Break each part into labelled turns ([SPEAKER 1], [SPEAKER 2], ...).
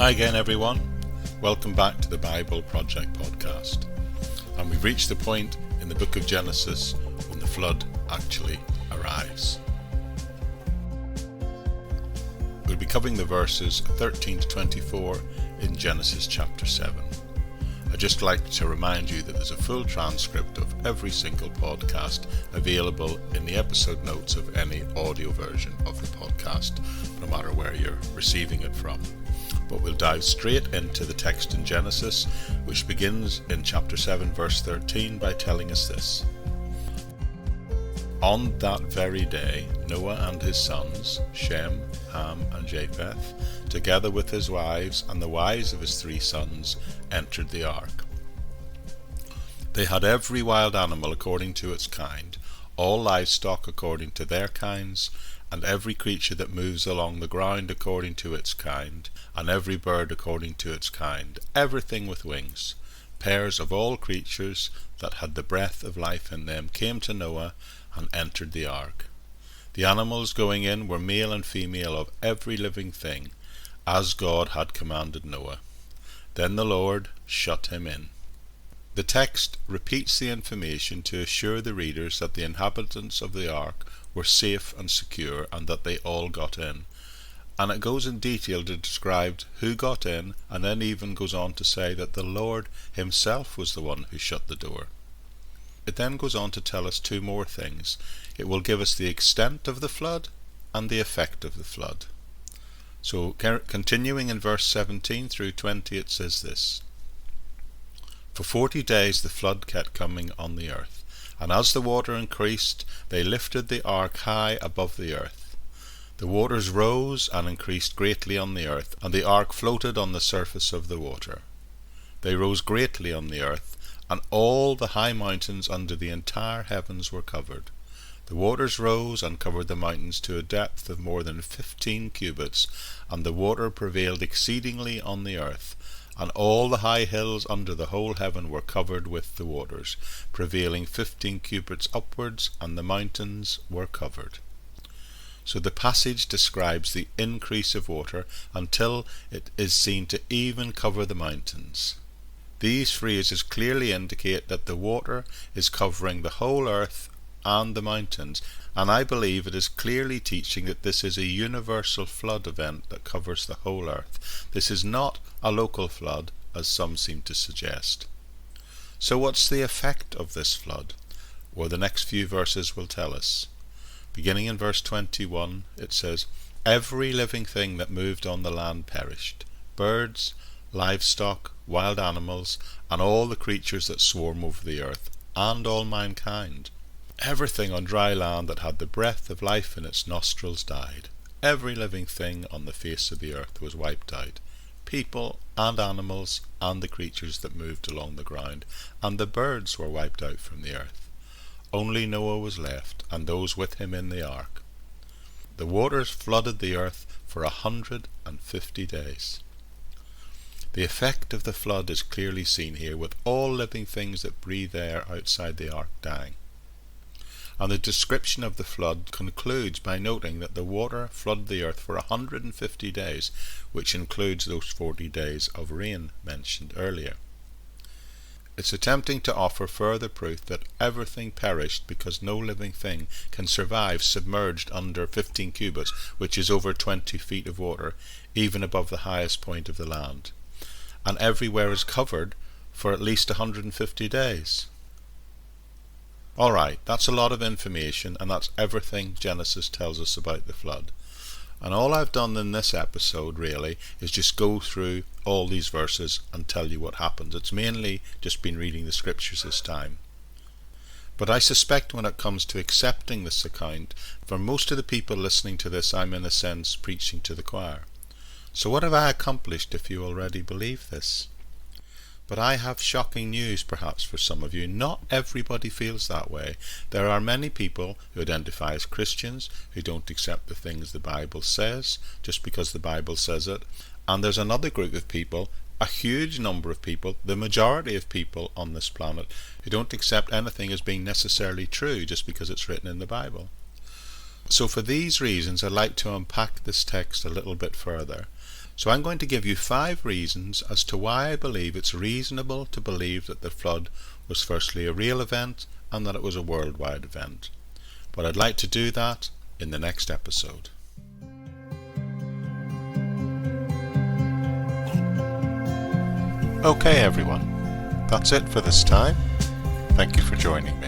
[SPEAKER 1] Hi again, everyone. Welcome back to the Bible Project podcast. And we've reached the point in the book of Genesis when the flood actually arrives. We'll be covering the verses 13 to 24 in Genesis chapter 7. I'd just like to remind you that there's a full transcript of every single podcast available in the episode notes of any audio version of the podcast, no matter where you're receiving it from. But we'll dive straight into the text in Genesis, which begins in chapter 7 verse 13 by telling us this. On that very day, Noah and his sons, Shem, Ham and Japheth, together with his wives and the wives of his 3 sons, entered the ark. They had every wild animal according to its kind, all livestock according to their kinds, and every creature that moves along the ground according to its kind, and every bird according to its kind, everything with wings. Pairs of all creatures that had the breath of life in them came to Noah and entered the ark. The animals going in were male and female of every living thing, as God had commanded Noah. Then the Lord shut him in. The text repeats the information to assure the readers that the inhabitants of the ark were safe and secure and that they all got in. And it goes in detail to describe who got in, and then even goes on to say that the Lord himself was the one who shut the door. It then goes on to tell us 2 more things. It will give us the extent of the flood and the effect of the flood. So continuing in verse 17 through 20, it says this. For 40 days the flood kept coming on the earth, and as the water increased, they lifted the ark high above the earth. The waters rose and increased greatly on the earth, and the ark floated on the surface of the water. They rose greatly on the earth, and all the high mountains under the entire heavens were covered. The waters rose and covered the mountains to a depth of more than 15 cubits, and the water prevailed exceedingly on the earth, and all the high hills under the whole heaven were covered with the waters, prevailing 15 cubits upwards, and the mountains were covered. So the passage describes the increase of water until it is seen to even cover the mountains. These phrases clearly indicate that the water is covering the whole earth and the mountains, and I believe it is clearly teaching that this is a universal flood event that covers the whole earth. This is not a local flood, as some seem to suggest. So what's the effect of this flood? Well, the next few verses will tell us. Beginning in verse 21, it says, Every living thing that moved on the land perished, birds, livestock, wild animals, and all the creatures that swarm over the earth, and all mankind. Everything on dry land that had the breath of life in its nostrils died. Every living thing on the face of the earth was wiped out. People and animals and the creatures that moved along the ground, and the birds were wiped out from the earth. Only Noah was left, and those with him in the ark. The waters flooded the earth for 150 days. The effect of the flood is clearly seen here, with all living things that breathe air outside the ark dying. And the description of the flood concludes by noting that the water flooded the earth for 150 days, which includes those 40 days of rain mentioned earlier. It's attempting to offer further proof that everything perished because no living thing can survive submerged under 15 cubits, which is over 20 feet of water, even above the highest point of the land. And everywhere is covered for at least 150 days. Alright, that's a lot of information, and that's everything Genesis tells us about the flood. And all I've done in this episode really is just go through all these verses and tell you what happens. It's mainly just been reading the scriptures this time. But I suspect when it comes to accepting this account, for most of the people listening to this, I'm in a sense preaching to the choir. So what have I accomplished if you already believe this? But I have shocking news perhaps for some of you. Not everybody feels that way. There are many people who identify as Christians who don't accept the things the Bible says just because the Bible says it. And there's another group of people, a huge number of people, the majority of people on this planet, who don't accept anything as being necessarily true just because it's written in the Bible. So for these reasons I'd like to unpack this text a little bit further. So I'm going to give you 5 reasons as to why I believe it's reasonable to believe that the flood was firstly a real event and that it was a worldwide event. But I'd like to do that in the next episode. Okay everyone, that's it for this time. Thank you for joining me.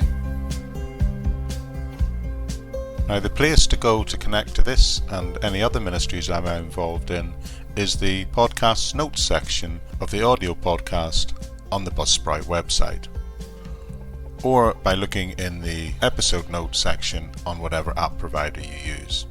[SPEAKER 1] Now the place to go to connect to this and any other ministries I'm involved in is the podcast notes section of the audio podcast on the Buzzsprout website, or by looking in the episode notes section on whatever app provider you use.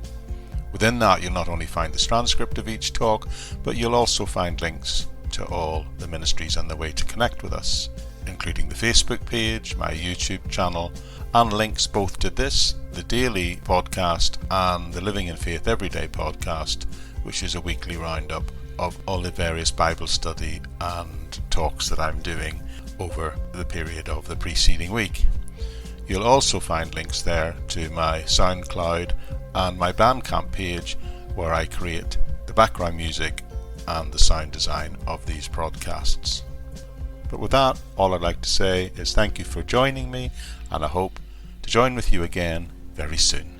[SPEAKER 1] Within that you'll not only find the transcript of each talk, but you'll also find links to all the ministries and the way to connect with us, including the Facebook page, my YouTube channel, and links both to this, the daily podcast, and the Living in Faith Everyday podcast, which is a weekly roundup of all the various Bible study and talks that I'm doing over the period of the preceding week. You'll also find links there to my SoundCloud and my Bandcamp page, where I create the background music and the sound design of these podcasts. But with that, all I'd like to say is thank you for joining me, and I hope to join with you again very soon.